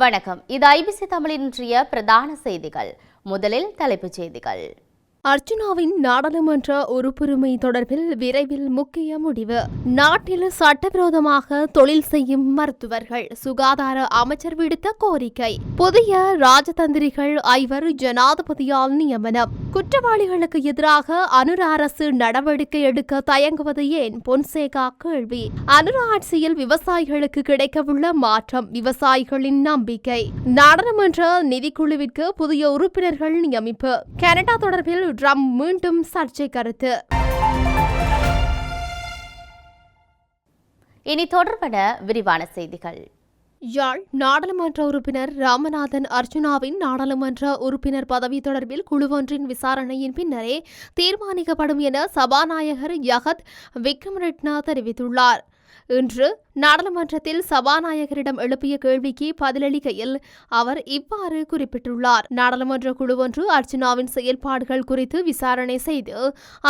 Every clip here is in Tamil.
வணக்கம். இது ஐபிசி தமிழின் இன்றைய பிரதான செய்திகள். முதலில் தலைப்புச் செய்திகள். அர்ச்சுனாவின் நாடாளுமன்ற உறுப்புரிமை தொடர்பில் விரைவில் முக்கிய முடிவு. நாட்டில் சட்டவிரோதமாக தொழில் செய்யும் மருத்துவர்கள் சுகாதார அமைச்சர் விடுத்த கோரிக்கை. புதிய ராஜதந்திரிகள் 5 ஜனாதிபதியால் நியமனம். குற்றவாளிகளுக்கு எதிராக அனுர அரசு நடவடிக்கை எடுக்க தயங்குவது ஏன்? பொன்சேகா கேள்வி. அனுர ஆட்சியில் விவசாயிகளுக்கு கிடைக்கவுள்ள மாற்றம், விவசாயிகளின் நம்பிக்கை. நாடாளுமன்ற நிதிக்குழுவிற்கு புதிய உறுப்பினர்கள் நியமிப்பு. கனடா தொடர்பில் ட்ரம்ப் மீண்டும் சர்ச்சை கருத்து. இனி தொடர்பான விரிவான செய்திகள். யாழ் நாடாளுமன்ற உறுப்பினர் ராமநாதன் அர்ச்சுனாவின் நாடாளுமன்ற உறுப்பினர் பதவி தொடர்பில் குழுவொன்றின் விசாரணையின் பின்னரே தீர்மானிக்கப்படும் என சபாநாயகர் யகத் விக்ரமரட்ன தெரிவித்துள்ளார். இன்று நாடாளுமன்றத்தில் சபாநாயகரிடம் எழுப்பிய கேள்விக்கு பதிலளிக்கையில் அவர் இவ்வாறு குறிப்பிட்டுள்ளார். நாடாளுமன்ற குழு ஒன்று அர்ச்சுனாவின் செயல்பாடுகள் குறித்து விசாரணை செய்து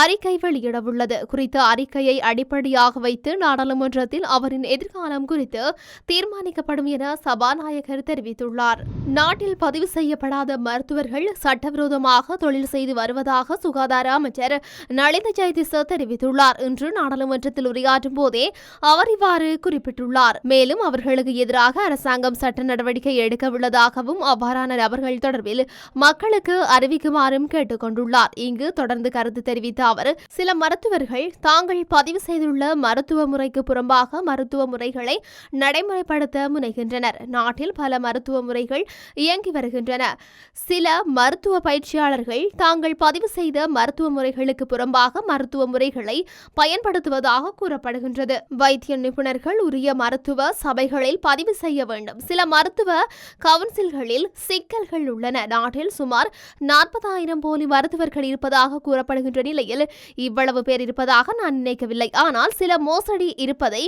அறிக்கை வெளியிடவுள்ளது. குறித்த அறிக்கையை அடிப்படையாக வைத்து நாடாளுமன்றத்தில் அவரின் எதிர்காலம் குறித்து தீர்மானிக்கப்படும் என சபாநாயகர் தெரிவித்துள்ளார். நாட்டில் பதிவு செய்யப்படாத மருத்துவர்கள் சட்டவிரோதமாக தொழில் செய்து வருவதாக சுகாதார அமைச்சர் நலிந்த ஜெயதிச தெரிவித்துள்ளார். இன்று நாடாளுமன்றத்தில் உரையாற்றும் போதே அவர் இவ்வாறு குறிப்பிட்டுள்ளார். மேலும் அவர்களுக்கு எதிராக அரசாங்கம் சட்ட நடவடிக்கை எடுக்க உள்ளதாகவும் அவ்வாறான நபர்கள் தொடர்பில் மக்களுக்கு அறிவிக்குமாறும் கேட்டுக் கொண்டுள்ளார். இங்கு தொடர்ந்து கருத்து தெரிவித்த அவர், சில மருத்துவர்கள் தாங்கள் பதிவு செய்துள்ள மருத்துவ முறைக்கு புறம்பாக மருத்துவ முறைகளை நடைமுறைப்படுத்த முனைகின்றனர். நாட்டில் பல மருத்துவ முறைகள் இயங்கி வருகின்றன. சில மருத்துவ பயிற்சியாளர்கள் தாங்கள் பதிவு செய்த மருத்துவ முறைகளுக்கு புறம்பாக மருத்துவ முறைகளை பயன்படுத்துவதாக கூறப்படுகின்றது. வைத்திய நிபுணர்கள் உரிய மருத்துவ சபைகளில் பதிவு செய்ய வேண்டும். சில மருத்துவ கவுன்சில்களில் சிக்கல்கள் உள்ளன. நாட்டில் சுமார் 40,000 போலி மருத்துவர்கள் இருப்பதாக கூறப்படுகின்ற நிலையில் இவ்வளவு பேர் இருப்பதாக நான் நினைக்கவில்லை. ஆனால் சில மோசடி இருப்பதை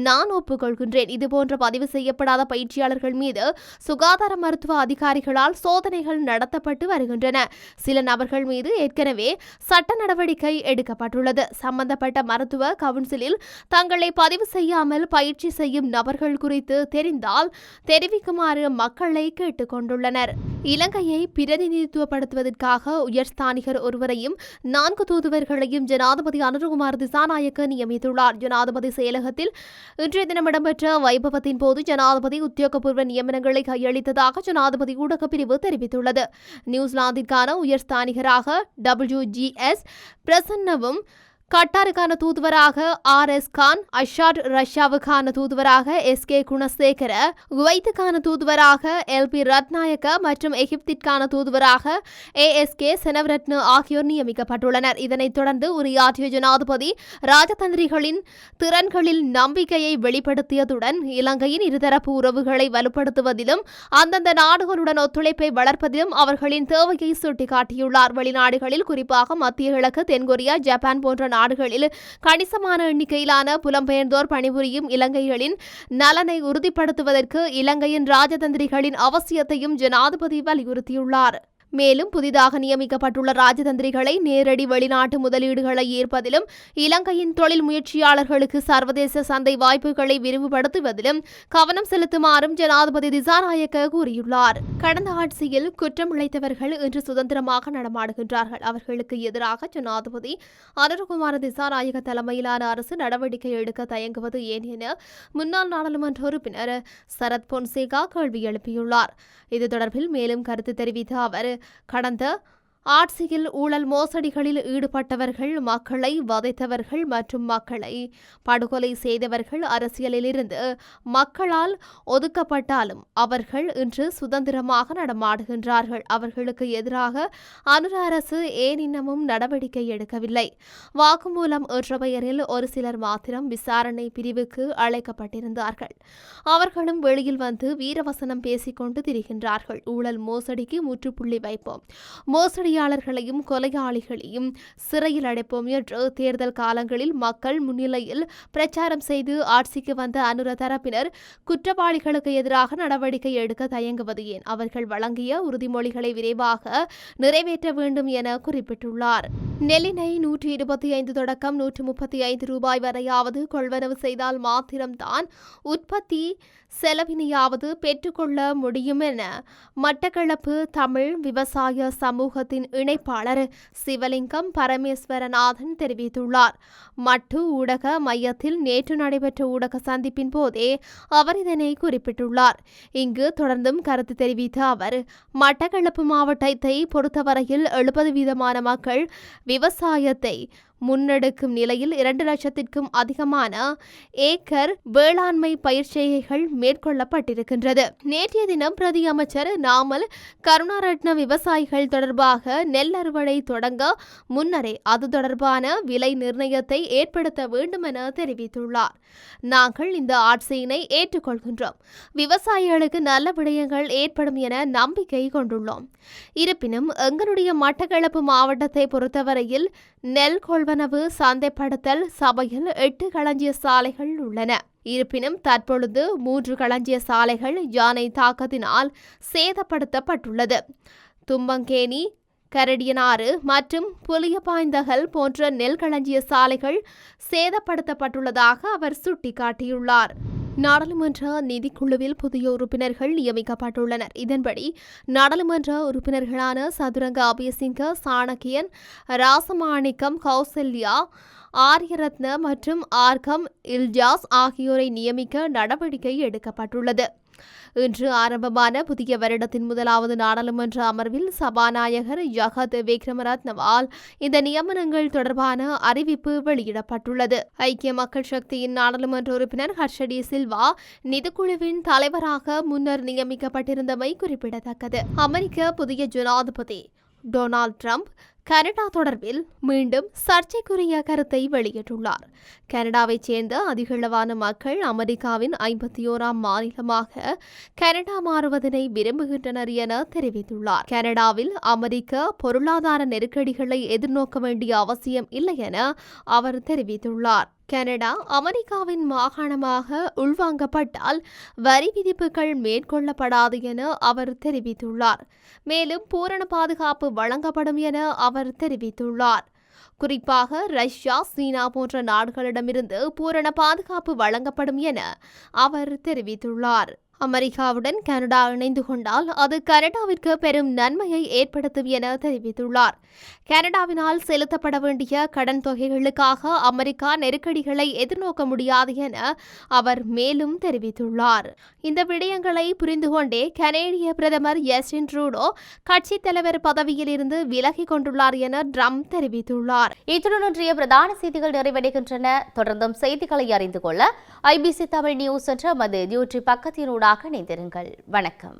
நான் ஒப்புக்கொள்கின்றேன். இதுபோன்ற பதிவு செய்யப்படாத பயிற்சியாளர்கள் மீது சுகாதார மருத்துவ அதிகாரிகளால் சோதனைகள் நடத்தப்பட்டு வருகின்றன. சில நபர்கள் மீது ஏற்கனவே சட்ட நடவடிக்கை எடுக்கப்பட்டுள்ளது. சம்பந்தப்பட்ட மருத்துவ கவுன்சிலில் தங்களை பதிவு செய்யாமல் பயிற்சி செய்யும் நபர்கள் குறித்து தெரிந்தால் தெரிவிக்குமாறு மக்களை கேட்டுக் கொண்டுள்ளனர். இலங்கையை பிரதிநிதித்துவப்படுத்துவதற்காக உயர்ஸ்தானிகர் ஒருவரையும் 4 தூதுவர்களையும் ஜனாதிபதி அனுரகுமார் திசாநாயக்க நியமித்துள்ளார். ஜனாதிபதி செயலகத்தில் இன்றைய தினம் இடம்பெற்ற வைபவத்தின் போது ஜனாதிபதி உத்தியோகபூர்வ நியமனங்களை கையளித்ததாக ஜனாதிபதி ஊடக பிரிவு தெரிவித்துள்ளது. நியூசிலாந்திற்கான உயர்ஸ்தானிகராக WGS பிரசன்னவும், கட்டாருக்கான தூதுவராக RS கான், அஷாட் ரஷ்யாவுக்கான தூதுவராக SK குணசேகர, குவைத்துக்கான தூதுவராக LP ரத்நாயக்க மற்றும் எகிப்திற்கான தூதுவராக ASK செனவரத்ன ஆகியோர் நியமிக்கப்பட்டுள்ளனர். இதனைத் தொடர்ந்து உரையாற்றிய ஜனாதிபதி ராஜதந்திரிகளின் திறன்களில் நம்பிக்கையை வெளிப்படுத்தியதுடன் இலங்கையின் இருதரப்பு உறவுகளை வலுப்படுத்துவதிலும் அந்தந்த நாடுகளுடன் ஒத்துழைப்பை வளர்ப்பதிலும் அவர்களின் தேவையை சுட்டிக்காட்டியுள்ளார். வெளிநாடுகளில் குறிப்பாக மத்திய கிழக்கு, தென்கொரியா, ஜப்பான் போன்ற நாடுகளில் கணிசமான எண்ணிக்கையிலான புலம்பெயர்ந்தோர் பணிபுரியும் இலங்கைகளின் நலனை உறுதிப்படுத்துவதற்கு இலங்கையின் ராஜதந்திரிகளின் அவசியத்தையும் ஜனாதிபதி வலியுறுத்தியுள்ளார். மேலும் புதிதாக நியமிக்கப்பட்டுள்ள ராஜதந்திரிகளை நேரடி வெளிநாட்டு முதலீடுகளை ஈர்ப்பதிலும் இலங்கையின் தொழில் முயற்சியாளர்களுக்கு சர்வதேச சந்தை வாய்ப்புகளை விரிவுபடுத்துவதிலும் கவனம் செலுத்துமாறும் ஜனாதிபதி திசாநாயக்க கூறியுள்ளார். கடந்த ஆட்சியில் குற்றம் இழைத்தவர்கள் இன்று சுதந்திரமாக நடமாடுகின்றார்கள். அவர்களுக்கு எதிராக ஜனாதிபதி அனுரகுமார திசாநாயக்க தலைமையிலான அரசு நடவடிக்கை எடுக்க தயங்குவது ஏன் என முன்னாள் நாடாளுமன்ற உறுப்பினர் சரத் பொன்சேகா கேள்வி எழுப்பியுள்ளார். இது தொடர்பில் மேலும் கருத்து தெரிவித்த அவர், கடந்த ஆட்சியில் ஊழல் மோசடிகளில் ஈடுபட்டவர்கள், மக்களை வதைத்தவர்கள் மற்றும் மக்களை படுகொலை செய்தவர்கள் அரசியலில் இருந்து மக்களால் ஒதுக்கப்பட்டாலும் அவர்கள் இன்று சுதந்திரமாக நடமாடுகின்றார்கள். அவர்களுக்கு எதிராக அனுர அரசு ஏன் இன்னமும் நடவடிக்கை எடுக்கவில்லை? வாக்குமூலம் என்ற பெயரில் ஒரு சிலர் மாத்திரம் விசாரணை பிரிவுக்கு அழைக்கப்பட்டிருந்தார்கள். அவர்களும் வெளியில் வந்து வீரவசனம் பேசிக்கொண்டு திரிகின்றார்கள். ஊழல் மோசடிக்கு முற்றுப்புள்ளி வைப்போம், மோசடி போலியாளர்களையும் கொலையாளிகளையும் சிறையில் அடைப்போம் என்று தேர்தல் காலங்களில் மக்கள் முன்னிலையில் பிரச்சாரம் செய்து ஆட்சிக்கு வந்த அனுர தரப்பினர் குற்றவாளிகளுக்கு எதிராக நடவடிக்கை எடுக்க தயங்குவது ஏன்? அவர்கள் வழங்கிய உறுதிமொழிகளை விரைவாக நிறைவேற்ற வேண்டும் என குறிப்பிட்டுள்ளார். நெல்லினை 125 தொடக்கம் 135 ரூபாய் வரையாவது கொள்வனவு செய்தால் மாத்திரம்தான் உற்பத்தி செலவினையாவது பெற்றுக்கொள்ள முடியும் என மட்டக்களப்பு தமிழ் விவசாய சமூகத்தின் இணைப்பாளர் சிவலிங்கம் பரமேஸ்வரநாதன் தெரிவித்துள்ளார். மட்டு ஊடக மையத்தில் நேற்று நடைபெற்ற ஊடக சந்திப்பின் போதே அவர் இதனை குறிப்பிட்டுள்ளார். இங்கு தொடர்ந்தும் கருத்து தெரிவித்த அவர், மட்டக்களப்பு மாவட்டத்தை பொறுத்தவரையில் 70% மக்கள் விவசாயத்தை முன்னெடுக்கும் நிலையில் 2 லட்சத்திற்கும் அதிகமான ஏக்கர் வேளாண்மை பயிர்ச்செய்கைகள் மேற்கொள்ளப்பட்டிருக்கின்றது. நேற்றைய தினம் பிரதி அமைச்சர் நாமல் கருணாரட்ன விவசாயிகள் தொடர்பாக நெல் அறுவடை தொடங்க முன்னரே அது தொடர்பான விலை நிர்ணயத்தை ஏற்படுத்த வேண்டும் என தெரிவித்துள்ளார். நாங்கள் இந்த ஆட்சியினை ஏற்றுக்கொள்கின்றோம். விவசாயிகளுக்கு நல்ல விடயங்கள் ஏற்படும் என நம்பிக்கை கொண்டுள்ளோம். இருப்பினும் எங்களுடைய மட்டக்களப்பு மாவட்டத்தை பொறுத்தவரையில் நெல் கொள்வனவு சந்தைப்படுத்தல் சபையில் 8 களஞ்சிய சாலைகள் உள்ளன. இருப்பினும் தற்பொழுது 3 களஞ்சிய சாலைகள் யானை தாக்கத்தினால் சேதப்படுத்தப்பட்டுள்ளது. தும்பங்கேணி, கரடியனாறு மற்றும் புலியபாய்ந்தகல் போன்ற நெல் களஞ்சிய சாலைகள் சேதப்படுத்தப்பட்டுள்ளதாக அவர் சுட்டிக்காட்டியுள்ளார். நாடாளுமன்ற நிதிக்குழுவில் புதிய உறுப்பினர்கள் நியமிக்கப்பட்டுள்ளனர். இதன்படி நாடாளுமன்ற உறுப்பினர்களான சதுரங்க அபயசிங்க, சாணக்கியன், ராசமாணிக்கம், கௌசல்யா, ஆரியரத்ன மற்றும் ஆர்கம் இல்ஜாஸ் ஆகியோரை நியமிக்க நடவடிக்கை எடுக்கப்பட்டுள்ளது. இன்று ஆரம்பமான புதிய வருடத்தின் முதலாவது நாடாளுமன்ற அமர்வில் சபாநாயகர் ஜகத் விக்ரமரத்னவால் இந்த நியமனங்கள் தொடர்பான அறிவிப்பு வெளியிடப்பட்டுள்ளது. ஐக்கிய மக்கள் சக்தியின் நாடாளுமன்ற உறுப்பினர் ஹர்ஷடி சில்வா நிதிக்குழுவின் தலைவராக முன்னர் நியமிக்கப்பட்டிருந்தமை குறிப்பிடத்தக்கது. அமெரிக்க புதிய ஜனாதிபதி டொனால்ட் ட்ரம்ப் கனடா தொடர்பில் மீண்டும் சர்ச்சைக்குரிய கருத்தை வெளியிட்டுள்ளார். கனடாவைச் சேர்ந்த அதிகளவான மக்கள் அமெரிக்காவின் 51ஆம் மாநிலமாக கனடா மாறுவதனை விரும்புகின்றனர் என தெரிவித்துள்ளார். கனடாவில் அமெரிக்க பொருளாதார நெருக்கடிகளை எதிர்நோக்க வேண்டிய அவசியம் இல்லை என அவர் தெரிவித்துள்ளார். கனடா அமெரிக்காவின் மாகாணமாக உள்வாங்கப்பட்டால் வரி விதிப்புகள் மேற்கொள்ளப்படாது என அவர் தெரிவித்துள்ளார். மேலும் பூரண பாதுகாப்பு வழங்கப்படும் என அவர் தெரிவித்துள்ளார். குறிப்பாக ரஷ்யா, சீனா போன்ற நாடுகளிடமிருந்து பூரண பாதுகாப்பு வழங்கப்படும் என அவர் தெரிவித்துள்ளார். அமெரிக்காவுடன் கனடா இணைந்து கொண்டால் அது கனடாவிற்கு பெரும் நன்மையை ஏற்படுத்தும் என தெரிவித்துள்ளார். கனடாவினால் செலுத்தப்பட வேண்டிய கடன் தொகைகளுக்காக அமெரிக்கா நெருக்கடிகளை எதிர்நோக்க முடியாது என அவர் மேலும் தெரிவித்துள்ளார். இந்த விடயங்களை புரிந்து கொண்டே கனேடிய பிரதமர் ஜஸ்டின் ட்ரூடோ கட்சித் தலைவர் பதவியில் இருந்து விலகிக் கொண்டுள்ளார் என ட்ரம்ப் தெரிவித்துள்ளார். இத்துடன் இன்றைய பிரதான செய்திகள் நிறைவடைகின்றன. தொடர்ந்தும் செய்திகளை அறிந்து கொள்ள IBC தமிழ் நியூஸ் என்ற மது யூடியூப் பக்கத்தினூடாக இணைந்திருங்கள். வணக்கம்.